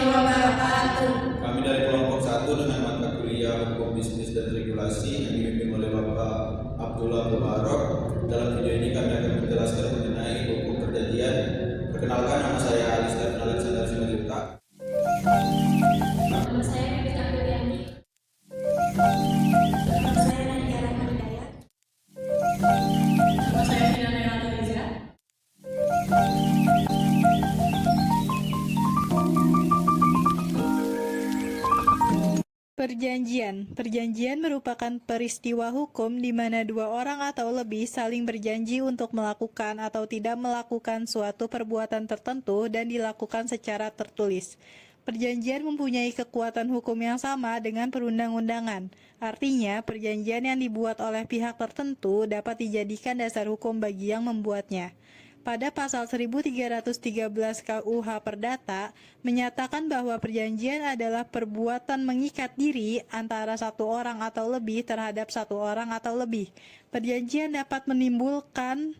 wabarakatuh. Kami dari kelompok 1 dengan mata kuliah Hukum Bisnis dan Regulasi yang dipimpin oleh Bapak Abdullah Mubarak. Dalam video ini kami akan menjelaskan mengenai hukum perjanjian. Perkenalkan, nama saya Alistar Alexander Simanjuntak. Nama saya Bibit Apriliani. Nama saya Nadia Rahman Hidayat. Nama saya Fina Nairata Liza. Perjanjian merupakan peristiwa hukum di mana dua orang atau lebih saling berjanji untuk melakukan atau tidak melakukan suatu perbuatan tertentu dan dilakukan secara tertulis. Perjanjian mempunyai kekuatan hukum yang sama dengan perundang-undangan. Artinya, perjanjian yang dibuat oleh pihak tertentu dapat dijadikan dasar hukum bagi yang membuatnya. Pada pasal 1313 KUH Perdata menyatakan bahwa perjanjian adalah perbuatan mengikat diri antara satu orang atau lebih terhadap satu orang atau lebih. Perjanjian dapat menimbulkan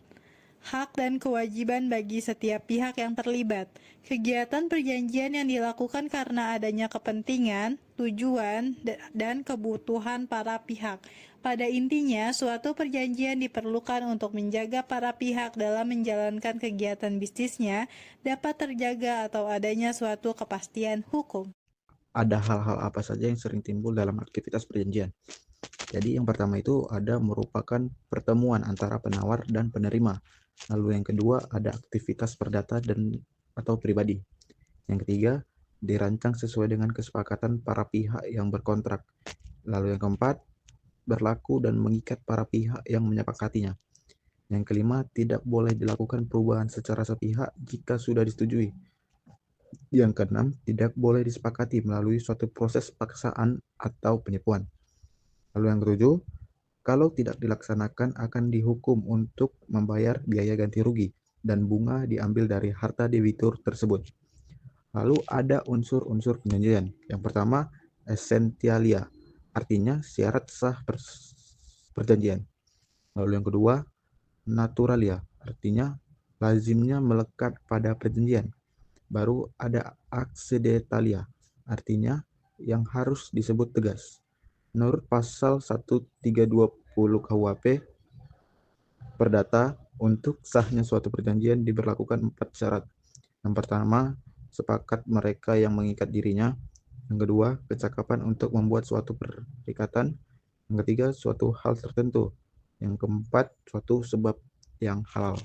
hak dan kewajiban bagi setiap pihak yang terlibat. Kegiatan perjanjian yang dilakukan karena adanya kepentingan, tujuan, dan kebutuhan para pihak. Pada intinya, suatu perjanjian diperlukan untuk menjaga para pihak dalam menjalankan kegiatan bisnisnya dapat terjaga atau adanya suatu kepastian hukum. Ada hal-hal apa saja yang sering timbul dalam aktivitas perjanjian? Jadi yang pertama itu ada merupakan pertemuan antara penawar dan penerima. Lalu yang kedua ada aktivitas perdata dan atau pribadi. Yang ketiga dirancang sesuai dengan kesepakatan para pihak yang berkontrak. Lalu yang keempat berlaku dan mengikat para pihak yang menyepakatinya. Yang kelima tidak boleh dilakukan perubahan secara sepihak jika sudah disetujui. Yang keenam tidak boleh disepakati melalui suatu proses paksaan atau penipuan. Lalu yang ketujuh, kalau tidak dilaksanakan akan dihukum untuk membayar biaya ganti rugi dan bunga diambil dari harta debitur tersebut. Lalu ada unsur-unsur perjanjian. Yang pertama, essentialia, artinya syarat sah perjanjian. Lalu yang kedua, naturalia, artinya lazimnya melekat pada perjanjian. Baru ada accidentalia, artinya yang harus disebut tegas. Menurut pasal 1320 KUHP Perdata, untuk sahnya suatu perjanjian diberlakukan 4 syarat. Yang pertama, sepakat mereka yang mengikat dirinya. Yang kedua, kecakapan untuk membuat suatu perikatan. Yang ketiga, suatu hal tertentu. Yang keempat, suatu sebab yang halal.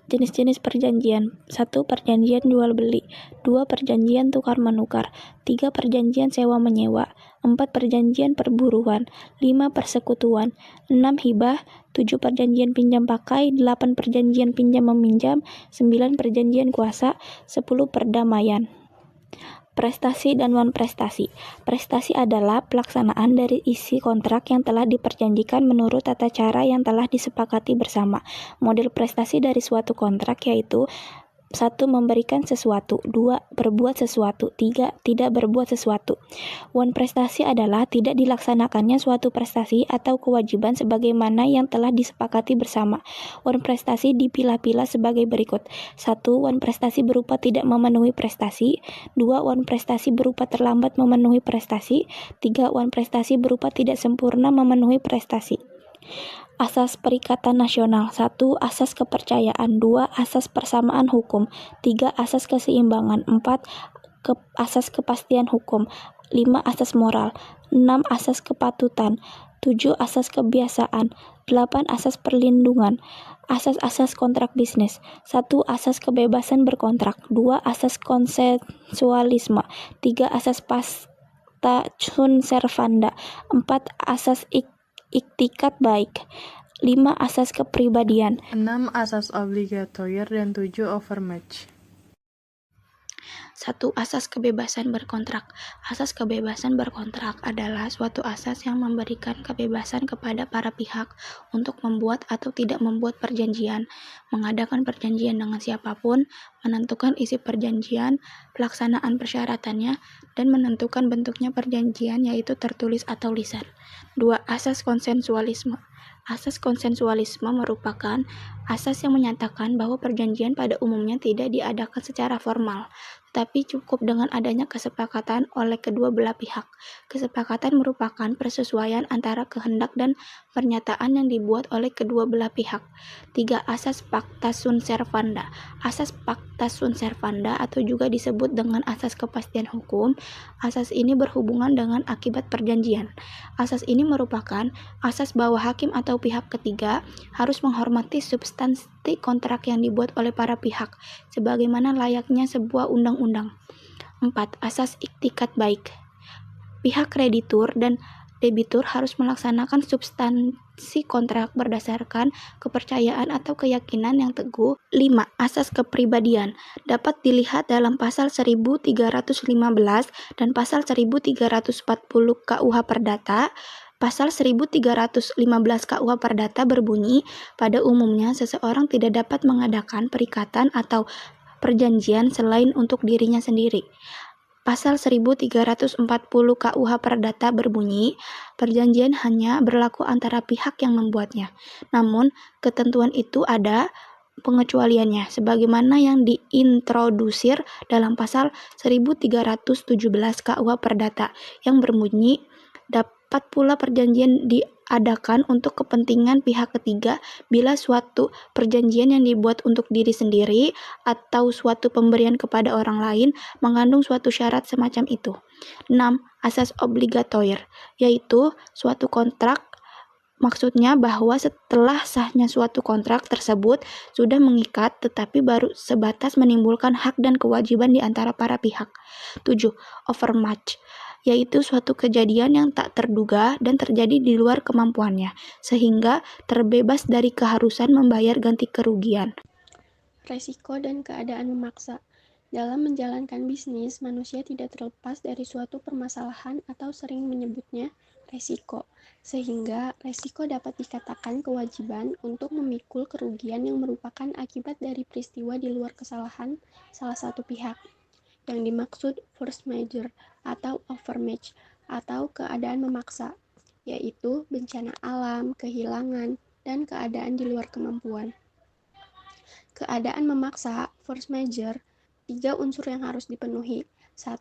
Jenis-jenis perjanjian. 1. Perjanjian jual beli. 2. Perjanjian tukar menukar. 3. Perjanjian sewa menyewa. 4. Perjanjian perburuan. 5. Persekutuan. 6. Hibah. 7. Perjanjian pinjam pakai. 8. Perjanjian pinjam meminjam. 9. Perjanjian kuasa. 10. Perdamaian. Prestasi dan non-prestasi. Prestasi adalah pelaksanaan dari isi kontrak yang telah diperjanjikan menurut tata cara yang telah disepakati bersama. Model prestasi dari suatu kontrak yaitu 1. Memberikan sesuatu. 2. Berbuat sesuatu. 3. Tidak berbuat sesuatu. Non-prestasi adalah tidak dilaksanakannya suatu prestasi atau kewajiban sebagaimana yang telah disepakati bersama. Non-prestasi dipilah-pilah sebagai berikut. 1. Non-prestasi berupa tidak memenuhi prestasi. 2. Non-prestasi berupa terlambat memenuhi prestasi. 3. Non-prestasi berupa tidak sempurna memenuhi prestasi. Asas Perikatan Nasional. 1. Asas kepercayaan. 2. Asas persamaan hukum. 3. Asas keseimbangan. 4. Asas kepastian hukum. 5. Asas moral. 6. Asas kepatutan. 7. Asas kebiasaan. 8. Asas perlindungan. Asas-asas kontrak bisnis. 1. Asas kebebasan berkontrak. 2. Asas konsensualisme. 3. Asas pacta sunt servanda. 4. Asas iktikat baik. 5. Asas kepribadian. 6. Asas obligatoir dan 7. Overmatch. 1. Asas kebebasan berkontrak. Asas kebebasan berkontrak adalah suatu asas yang memberikan kebebasan kepada para pihak untuk membuat atau tidak membuat perjanjian, mengadakan perjanjian dengan siapapun, menentukan isi perjanjian, pelaksanaan persyaratannya, dan menentukan bentuknya perjanjian yaitu tertulis atau lisan. 2. Asas konsensualisme. Asas konsensualisme merupakan asas yang menyatakan bahwa perjanjian pada umumnya tidak diadakan secara formal, tapi cukup dengan adanya kesepakatan oleh kedua belah pihak. Kesepakatan merupakan persesuaian antara kehendak dan pernyataan yang dibuat oleh kedua belah pihak. 3. Asas pacta sunt servanda. Asas pacta sunt servanda atau juga disebut dengan asas kepastian hukum. Asas ini berhubungan dengan akibat perjanjian. Asas ini merupakan asas bahwa hakim atau pihak ketiga harus menghormati substansi kontrak yang dibuat oleh para pihak, sebagaimana layaknya sebuah undang-undang. 4. Asas iktikat baik. Pihak kreditur dan debitur harus melaksanakan substansi kontrak berdasarkan kepercayaan atau keyakinan yang teguh. 5. Asas kepribadian dapat dilihat dalam pasal 1315 dan pasal 1340 KUH Perdata. Pasal 1315 KUH Perdata berbunyi, pada umumnya seseorang tidak dapat mengadakan perikatan atau perjanjian selain untuk dirinya sendiri. Pasal 1340 KUH Perdata berbunyi, perjanjian hanya berlaku antara pihak yang membuatnya. Namun, ketentuan itu ada pengecualiannya, sebagaimana yang diintrodusir dalam pasal 1317 KUH Perdata yang berbunyi, dapat pula perjanjian diadakan untuk kepentingan pihak ketiga bila suatu perjanjian yang dibuat untuk diri sendiri atau suatu pemberian kepada orang lain mengandung suatu syarat semacam itu. 6. Asas obligatoir, yaitu suatu kontrak, maksudnya bahwa setelah sahnya suatu kontrak tersebut sudah mengikat tetapi baru sebatas menimbulkan hak dan kewajiban di antara para pihak. 7. Overmatch, yaitu suatu kejadian yang tak terduga dan terjadi di luar kemampuannya, sehingga terbebas dari keharusan membayar ganti kerugian. Resiko dan keadaan memaksa. Dalam menjalankan bisnis, manusia tidak terlepas dari suatu permasalahan atau sering menyebutnya resiko, sehingga resiko dapat dikatakan kewajiban untuk memikul kerugian yang merupakan akibat dari peristiwa di luar kesalahan salah satu pihak. Yang dimaksud force majeure atau overmatch atau keadaan memaksa, yaitu bencana alam, kehilangan, dan keadaan di luar kemampuan. Keadaan memaksa force majeure, 3 unsur yang harus dipenuhi. 1.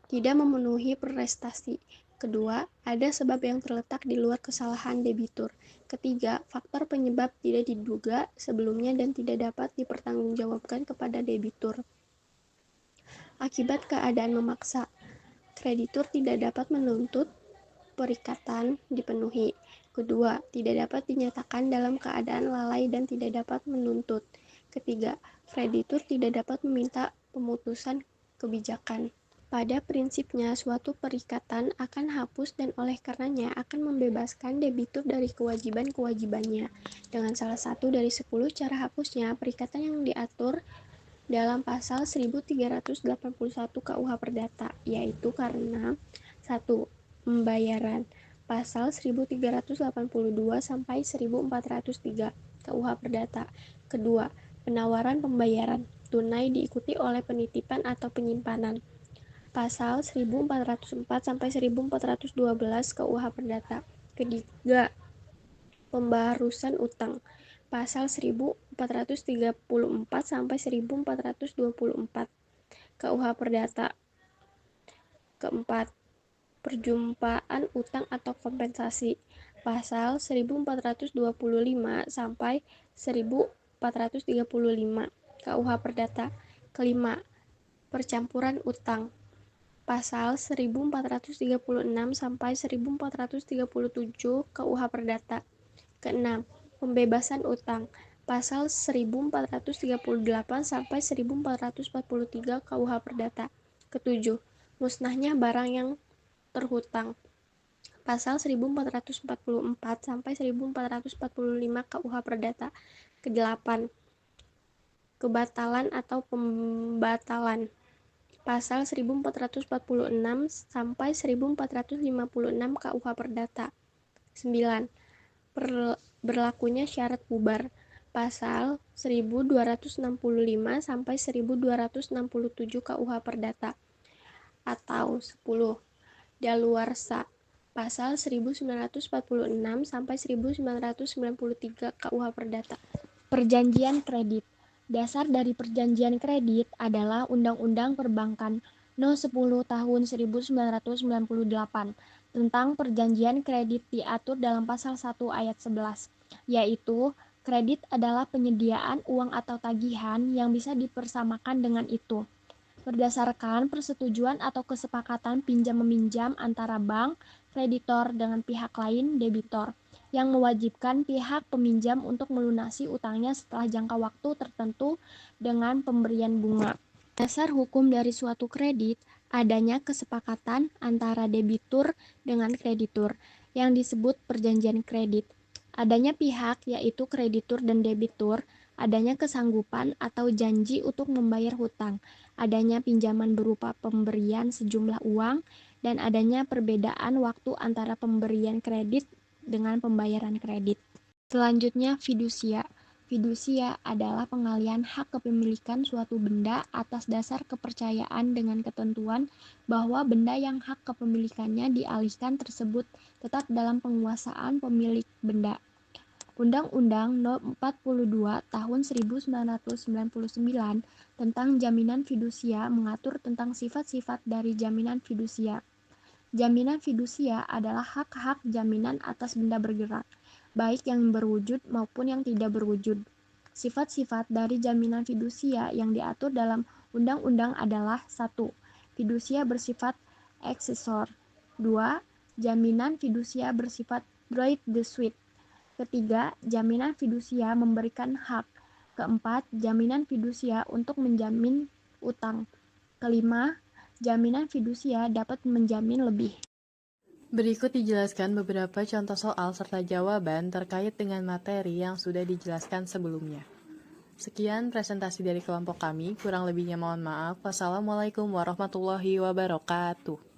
Tidak memenuhi prestasi. 2. Ada sebab yang terletak di luar kesalahan debitur. 3. Faktor penyebab tidak diduga sebelumnya dan tidak dapat dipertanggungjawabkan kepada debitur. Akibat keadaan memaksa, kreditur tidak dapat menuntut perikatan dipenuhi. 2. Tidak dapat dinyatakan dalam keadaan lalai dan tidak dapat menuntut. 3. Kreditur tidak dapat meminta pemutusan kebijakan. Pada prinsipnya, suatu perikatan akan hapus dan oleh karenanya akan membebaskan debitur dari kewajiban-kewajibannya. Dengan salah satu dari 10 cara hapusnya, perikatan yang diatur dalam pasal 1381 KUH Perdata, yaitu karena 1. Pembayaran. Pasal 1382 sampai 1403 KUH Perdata. 2. Penawaran pembayaran tunai diikuti oleh penitipan atau penyimpanan. Pasal 1404 sampai 1412 KUH Perdata. 3. Pembaharusan utang. Pasal 1434 sampai 1424 KUH Perdata. 4. Perjumpaan utang atau kompensasi. Pasal 1425 sampai 1435 KUH Perdata. 5. Percampuran utang. Pasal 1436 sampai 1437 KUH Perdata. 6. Pembebasan utang. Pasal 1438 sampai 1443 KUH Perdata. 7. Musnahnya barang yang terhutang. Pasal 1444 sampai 1445 KUH Perdata. 8. Kebatalan atau pembatalan. Pasal 1446 sampai 1456 KUH Perdata. 9. Berlakunya syarat bubar. Pasal 1265 sampai 1267 KUH Perdata. Atau 10. Daluarsa. Pasal 1946 sampai 1993 KUH Perdata. Perjanjian kredit. Dasar dari perjanjian kredit adalah Undang-Undang Perbankan No. 10 Tahun 1998 tentang perjanjian kredit diatur dalam pasal 1 ayat 11, yaitu kredit adalah penyediaan uang atau tagihan yang bisa dipersamakan dengan itu, berdasarkan persetujuan atau kesepakatan pinjam-meminjam antara bank, kreditor dengan pihak lain, debitor, yang mewajibkan pihak peminjam untuk melunasi utangnya setelah jangka waktu tertentu dengan pemberian bunga. Dasar hukum dari suatu kredit adanya kesepakatan antara debitur dengan kreditur yang disebut perjanjian kredit. Adanya pihak yaitu kreditur dan debitur, adanya kesanggupan atau janji untuk membayar hutang, adanya pinjaman berupa pemberian sejumlah uang, dan adanya perbedaan waktu antara pemberian kredit dengan pembayaran kredit. Selanjutnya, fidusia. Fidusia adalah pengalihan hak kepemilikan suatu benda atas dasar kepercayaan dengan ketentuan bahwa benda yang hak kepemilikannya dialihkan tersebut tetap dalam penguasaan pemilik benda. Undang-Undang No. 42 Tahun 1999 tentang jaminan fidusia mengatur tentang sifat-sifat dari jaminan fidusia. Jaminan fidusia adalah hak-hak jaminan atas benda bergerak, baik yang berwujud maupun yang tidak berwujud. Sifat-sifat dari jaminan fidusia yang diatur dalam undang-undang adalah 1. Fidusia bersifat eksesor. 2. Jaminan fidusia bersifat droit de suite. Ketiga, jaminan fidusia memberikan hak. Keempat, jaminan fidusia untuk menjamin utang. Kelima, jaminan fidusia dapat menjamin lebih. Berikut dijelaskan beberapa contoh soal serta jawaban terkait dengan materi yang sudah dijelaskan sebelumnya. Sekian presentasi dari kelompok kami, kurang lebihnya mohon maaf. Wassalamualaikum warahmatullahi wabarakatuh.